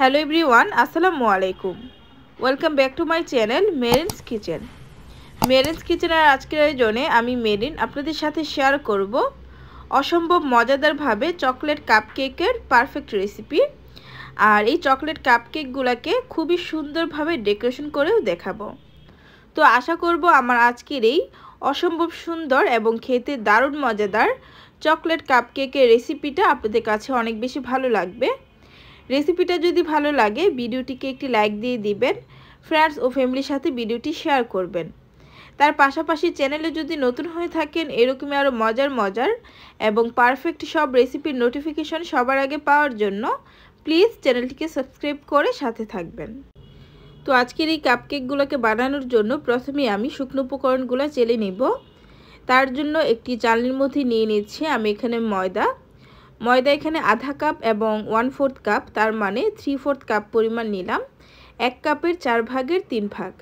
Hello everyone, আসসালামু আলাইকুম। Welcome back to my channel Marin's kitchen. Marin's কিচেনের আজকের আয়োজনে আমি মেরিন আপনাদের সাথে শেয়ার করব অসম্ভব মজাদারভাবে চকলেট কাপকেকের পারফেক্ট রেসিপি। আর এই চকলেট কাপকেকগুলোকে খুবই সুন্দরভাবে ডেকোরেশন করেও দেখাবো। তো আশা করব আমার আজকের এই অসম্ভব সুন্দর এবং খেতে দারুণ মজাদার চকলেট কাপকেকের রেসিপিটা আপনাদের কাছে অনেক বেশি ভালো লাগবে। রেসিপিটা যদি ভালো লাগে ভিডিওটিকে একটি লাইক দিয়ে দিবেন, ফ্রেন্ডস ও ফ্যামিলির সাথে ভিডিওটি শেয়ার করবেন। তার পাশাপাশি চ্যানেলে যদি নতুন হয়ে থাকেন এরকমই আরও মজার এবং পারফেক্ট সব রেসিপির নোটিফিকেশন সবার আগে পাওয়ার জন্য প্লিজ চ্যানেলটিকে সাবস্ক্রাইব করে সাথে থাকবেন। তো আজকের এই কাপকেকগুলোকে বানানোর জন্য প্রথমে আমি শুকনো উপকরণগুলো চেলে নিব। তার জন্য একটি চালনির মধ্যে নিয়ে নিচ্ছি আমি এখানে ময়দা এখানে আধা কাপ এবং 1/4 কাপ, তার মানে 3/4 কাপ পরিমাণ নিলাম। 1 কাপের 4 ভাগের 3 ভাগ।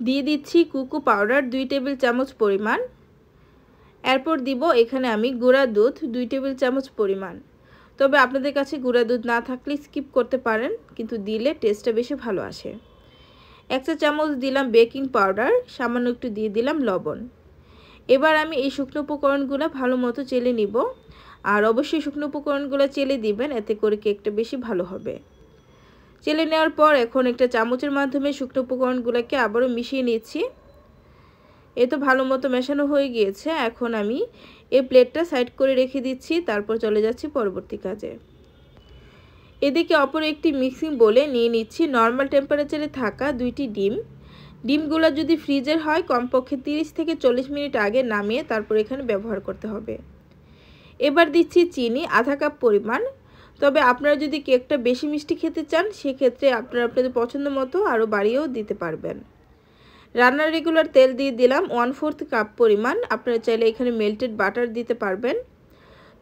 দিয়ে দিচ্ছি কোকো পাউডার 2 টেবিল চামচ পরিমাণ। এরপর দিব এখানে আমি গুঁড়া দুধ 2 টেবিল চামচ পরিমাণ। তবে আপনাদের কাছে গুঁড়া দুধ না থাকলে স্কিপ করতে পারেন, কিন্তু দিলে টেস্টটা বেশি ভালো আসে। 1 চা চামচ দিলাম বেকিং পাউডার, সামান্য একটু দিয়ে দিলাম লবণ। এবার আমি এই শুকনো উপকরণগুলো ভালো মতো চেলে নিব। আর অবশ্যই শুকনো উপকরণগুলো চেলে দিবেন, এতে করে কেকটা বেশি ভালো হবে। চেলে নেওয়ার পর এখন একটা চামচের মাধ্যমে শুকনো উপকরণগুলোকে আবারও মিশিয়ে নিচ্ছি। এ তো ভালো মতো মেশানো হয়ে গিয়েছে। এখন আমি এই প্লেটটা সাইড করে রেখে দিচ্ছি, তারপর চলে যাচ্ছি পরবর্তী কাজে। এদিকে অপর একটি মিক্সিং বোলে নিয়ে নিচ্ছি নর্মাল টেম্পারেচারে থাকা 2টি ডিম। ডিমগুলো যদি ফ্রিজের হয় কমপক্ষে 30 থেকে 40 মিনিট আগে নামিয়ে তারপর এখানে ব্যবহার করতে হবে। এবার দিচ্ছি চিনি আধা কাপ পরিমাণ। তবে আপনারা যদি কেকটা বেশি মিষ্টি খেতে চান সেক্ষেত্রে আপনারা আপনাদের পছন্দ মতো আরও বাড়িয়েও দিতে পারবেন। রান্নার রেগুলার তেল দিয়ে দিলাম 1/4 কাপ পরিমাণ। আপনারা চাইলে এখানে মেল্টেড বাটার দিতে পারবেন।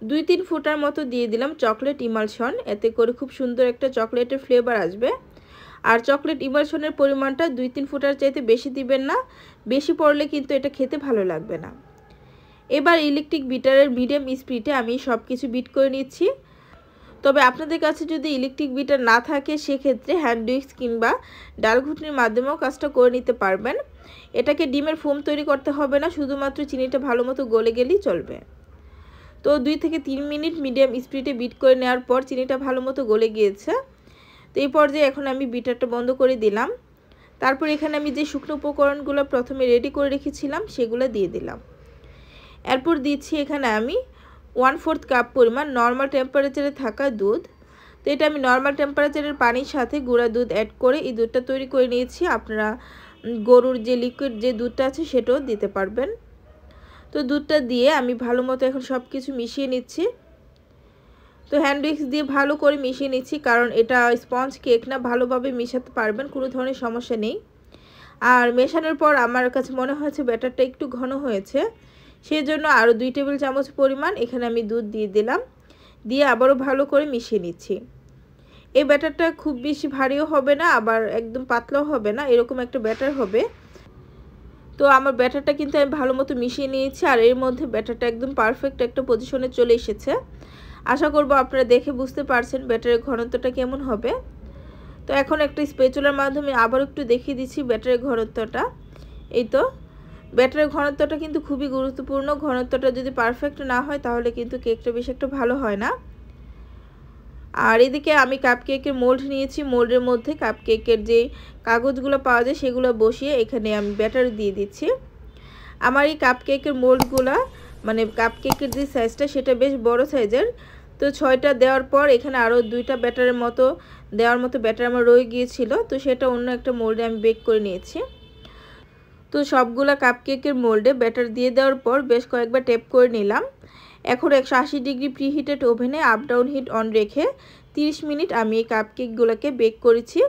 2-3 ফোঁটার মতো দিয়ে দিলাম চকলেট ইমালশন, এতে করে খুব সুন্দর একটা চকলেটের ফ্লেভার আসবে। আর চকলেট ইমালশনের পরিমাণটা 2-3 ফোঁটার চাইতে বেশি দিবেন না, বেশি পড়লে কিন্তু এটা খেতে ভালো লাগবে না। এবার ইলেকট্রিক বিটারের মিডিয়াম স্পিডে আমি সব কিছু বিট করে নিচ্ছি। তবে আপনাদের কাছে যদি ইলেকট্রিক বিটার না থাকে সেক্ষেত্রে হ্যান্ড উইক্স কিংবা ডাল ঘুটনির মাধ্যমেও কাজটা করে নিতে পারবেন। এটাকে ডিমের ফোম তৈরি করতে হবে না, শুধুমাত্র চিনিটা ভালো মতো গলে গেলেই চলবে। তো 2 থেকে 3 মিনিট মিডিয়াম স্পিডে বিট করে নেওয়ার পর চিনিটা ভালো মতো গলে গিয়েছে। তো এই পর্যায়ে এখন আমি বিটারটা বন্ধ করে দিলাম। তারপর এখানে আমি যে শুকনো উপকরণগুলো প্রথমে রেডি করে রেখেছিলাম সেগুলো দিয়ে দিলাম। এরপর দিচ্ছি এখানে আমি 1/4 কাপ পরিমাণ নর্মাল টেম্পারেচারে থাকা দুধ। তো এটা আমি নর্মাল টেম্পারেচারের পানির সাথে গুঁড়া দুধ অ্যাড করে এই দুধটা তৈরি করে নিয়েছি। আপনারা গরুর যে লিকুইড যে দুধটা আছে সেটাও দিতে পারবেন। তো দুধটা দিয়ে আমি ভালো মতো এখন সব কিছু মিশিয়ে নিচ্ছি। তো হ্যান্ড উইক্স দিয়ে ভালো করে মিশিয়ে নিচ্ছি, কারণ এটা স্পঞ্জ কেক না, ভালোভাবে মেশাতে পারবেন, কোনো ধরনের সমস্যা নেই। আর মেশানোর পর আমার কাছে মনে হয়েছে ব্যাটারটা একটু ঘন হয়েছে, সেই জন্য আরও 2 টেবিল চামচ পরিমাণ এখানে আমি দুধ দিয়ে দিলাম। দিয়ে আবারও ভালো করে মিশিয়ে নিচ্ছি। এই ব্যাটারটা খুব বেশি ভারীও হবে না, আবার একদম পাতলাও হবে না, এরকম একটা ব্যাটার হবে। তো আমার ব্যাটারটা কিন্তু আমি ভালো মতো মিশিয়ে নিয়েছি, আর এর মধ্যে ব্যাটারটা একদম পারফেক্ট একটা পজিশনে চলে এসেছে। আশা করব আপনারা দেখে বুঝতে পারছেন ব্যাটারের ঘনত্বটা কেমন হবে। তো এখন একটা স্প্যাচুলার মাধ্যমে আবার একটু দেখিয়ে দিচ্ছি ব্যাটারের ঘনত্বটা। এই তো ব্যাটারের ঘনত্বটা কিন্তু খুবই গুরুত্বপূর্ণ। ঘনত্বটা যদি পারফেক্ট না হয় তাহলে কিন্তু কেকটা বেশ একটা ভালো হয় না। আর এদিকে আমি কাপকেকের মোল্ড নিয়েছি। মোল্ডের মধ্যে কাপকেকের যে কাগজগুলো পাওয়া যায় সেগুলো বসিয়ে এখানে আমি ব্যাটার দিয়ে দিচ্ছি। আমার এই কাপকেকের মোল্ডগুলো মানে কাপকেকের যে সাইজটা সেটা বেশ বড় সাইজের। তো 6টা দেওয়ার পর এখানে আরও 2টা ব্যাটারের মতো দেওয়ার মতো ব্যাটার আমার রয়ে গিয়েছিল, তো সেটা অন্য একটা মোল্ডে আমি বেক করে নিয়েছি। তো সবগুলা কাপকেকের মোল্ডে ব্যাটার দিয়ে দেওয়ার পর বেশ কয়েকবার ট্যাপ করে নিলাম। এখন 180 ডিগ্রি প্রিহিটেড ওভেনে আপ ডাউন হিট অন রেখে 30 মিনিট আমি এই কাপকেকগুলোকে বেক করেছি।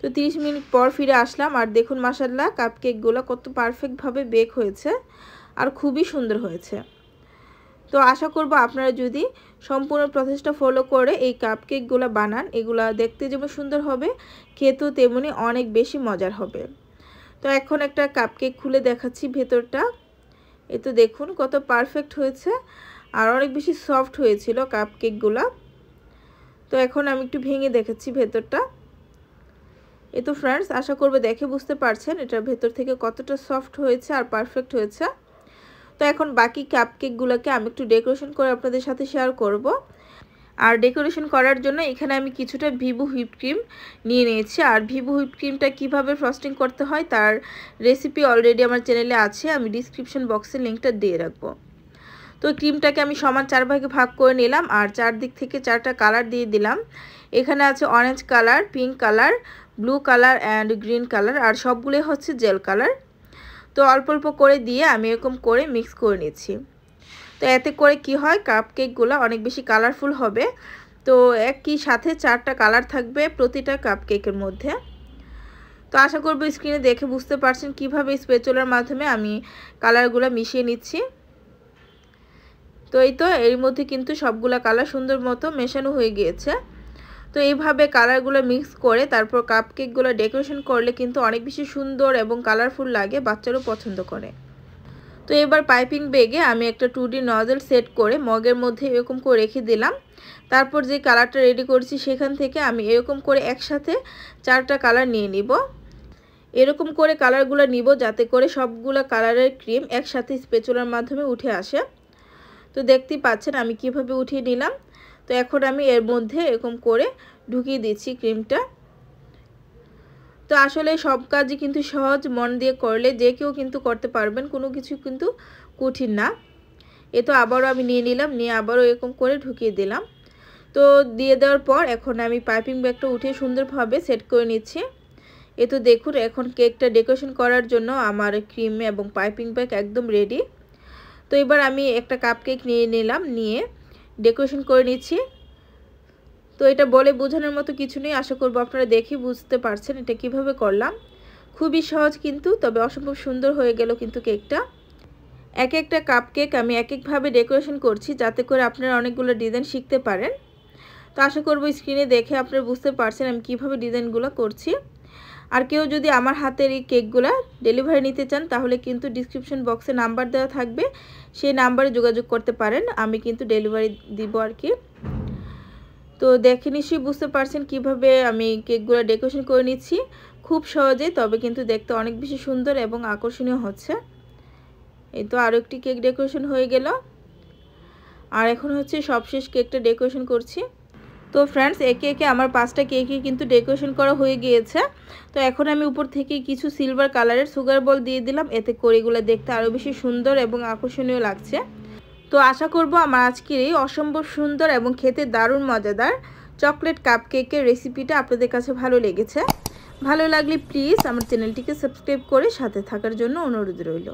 তো 30 মিনিট পর ফিরে আসলাম, আর দেখুন মাশাআল্লাহ কাপকেকগুলো কত পারফেক্টভাবে বেক হয়েছে আর খুবই সুন্দর হয়েছে। তো আশা করব আপনারা যদি সম্পূর্ণ প্রসেসটা ফলো করে এই কাপকেকগুলো বানান, এগুলো দেখতে যেমন সুন্দর হবে খেতেও তেমনি অনেক বেশি মজার হবে। তো এখন একটা কাপকেক খুলে দেখাচ্ছি ভেতরটা। এই তো দেখুন কত পারফেক্ট হয়েছে আর অনেক বেশি সফট হয়েছিল কাপকেকগুলো। তো এখন আমি একটু ভেঙে দেখেছি ভেতরটা। এই তো ফ্রেন্ডস, আশা করব দেখে বুঝতে পারছেন এটার ভেতর থেকে কতটা সফট হয়েছে আর পারফেক্ট হয়েছে। তো এখন বাকি কাপকেকগুলোকে আমি একটু ডেকোরেশন করে আপনাদের সাথে শেয়ার করব। আর ডেকোরেশন করার জন্য এখানে আমি কিছুটা ভিভো হুইপ ক্রিম নিয়ে নিয়েছি। আর ভিভো হুইপ ক্রিমটা কীভাবে ফ্রস্টিং করতে হয় তার রেসিপি অলরেডি আমার চ্যানেলে আছে, আমি ডিসক্রিপশন বক্সে লিঙ্কটা দিয়ে রাখবো। তো ক্রিমটাকে আমি সমান 4 ভাগে ভাগ করে নিলাম আর চারদিক থেকে 4টা কালার দিয়ে দিলাম। এখানে আছে orange colour, pink colour, blue colour and green colour, আর সবগুলোই হচ্ছে জেল কালার। তো অল্প অল্প করে দিয়ে আমি এরকম করে মিক্স করে নিচ্ছি। তো এতে করে কি হয়, কাপকেকগুলো অনেক বেশি কালারফুল হবে। তো একই সাথে 4টা কালার থাকবে প্রতিটা কাপকেকের মধ্যে। তো আশা করব স্ক্রিনে দেখে বুঝতে পারছেন কিভাবে স্প্যাচুলার মাধ্যমে আমি কালারগুলো মিশিয়ে নিচ্ছি। তো এই তো এর মধ্যে কিন্তু সবগুলা কালার সুন্দর মতো মেশানো হয়ে গিয়েছে। তো এইভাবে কালারগুলো মিক্স করে তারপর কাপকেকগুলো ডেকোরেশন করলে কিন্তু অনেক বেশি সুন্দর এবং কালারফুল লাগে, বাচ্চারাও পছন্দ করে। তো এবার পাইপিং ব্যাগে আমি একটা 2D নজল সেট করে মগের মধ্যে এরকম করে রেখে দিলাম। তারপর যে কালারটা রেডি করছি সেখান থেকে আমি এরকম করে একসাথে 4টা কালার নিয়ে নিব। এরকম করে কালারগুলো নিব যাতে করে সবগুলো কালারের ক্রিম একসাথে স্প্যাচুলার মাধ্যমে উঠে আসে। তো দেখতেই পাচ্ছেন আমি কিভাবে উঠিয়ে নিলাম। তো এখন আমি এর মধ্যে এরকম করে ঢুকিয়ে দিচ্ছি ক্রিমটা। তো আসলে সব কাজই কিন্তু সহজ মন দিয়ে করলে যে কেউ কিন্তু করতে পারবেন, কোনো কিছু কিন্তু কঠিন না। এ তো আবারও আমি নিয়ে নিলাম, নিয়ে আবারও এরকম করে ঢুকিয়ে দিলাম। তো দিয়ে দেওয়ার পর এখন আমি পাইপিং ব্যাগটা উঠিয়ে সুন্দরভাবে সেট করে নিচ্ছি। এ তো দেখুন এখন কেকটা ডেকোরেশন করার জন্য আমার ক্রিম এবং পাইপিং ব্যাগ একদম রেডি। তো এবার আমি একটা কাপকেক নিয়ে নিলাম, নিয়ে ডেকোরেশন করে নিচ্ছি। তো এটা বলে বোঝানোর মতো কিছু নেই, আশা করব আপনারা দেখে বুঝতে পারছেন এটা কিভাবে করলাম। খুবই সহজ কিন্তু, তবে অসম্ভব সুন্দর হয়ে গেল কিন্তু কেকটা। এক একটা কাপকেক আমি এক একভাবে ডেকোরেশন করছি যাতে করে আপনারা অনেকগুলো ডিজাইন শিখতে পারেন। তো আশা করব স্ক্রিনে দেখে আপনারা বুঝতে পারছেন আমি কিভাবে ডিজাইনগুলো করছি। আর কেউ যদি আমার হাতের এই কেকগুলো ডেলিভারি নিতে চান তাহলে কিন্তু ডিসক্রিপশন বক্সে নাম্বার দেওয়া থাকবে, সেই নাম্বারে যোগাযোগ করতে পারেন, আমি কিন্তু ডেলিভারি দিব আর কি। তো দেখে নিশ্চয়ই বুঝতে পারছেন কিভাবে আমি কেকগুলো ডেকোরেশন করে নিচ্ছি। খুব সহজে, তবে কিন্তু দেখতে অনেক বেশি সুন্দর এবং আকর্ষণীয় হচ্ছে। এই তো আরও একটি কেক ডেকোরেশন হয়ে গেল। আর এখন হচ্ছে সবশেষ কেকটা ডেকোরেশন করছি। তো ফ্রেন্ডস, একে একে আমার 5টা কেকই কিন্তু ডেকোরেশন করা হয়ে গিয়েছে। তো এখন আমি উপর থেকে কিছু সিলভার কালারের সুগার বল দিয়ে দিলাম, এতে করে এগুলো দেখতে আরও বেশি সুন্দর এবং আকর্ষণীয় লাগছে। তো আশা করব আমার আজকের এই অসম্ভব সুন্দর এবং খেতে দারুণ মজাদার চকলেট কাপকেকের রেসিপিটা আপনাদের কাছে ভালো লেগেছে। ভালো লাগলে প্লিজ আমার চ্যানেলটিকে সাবস্ক্রাইব করে সাথে থাকার জন্য অনুরোধ রইল।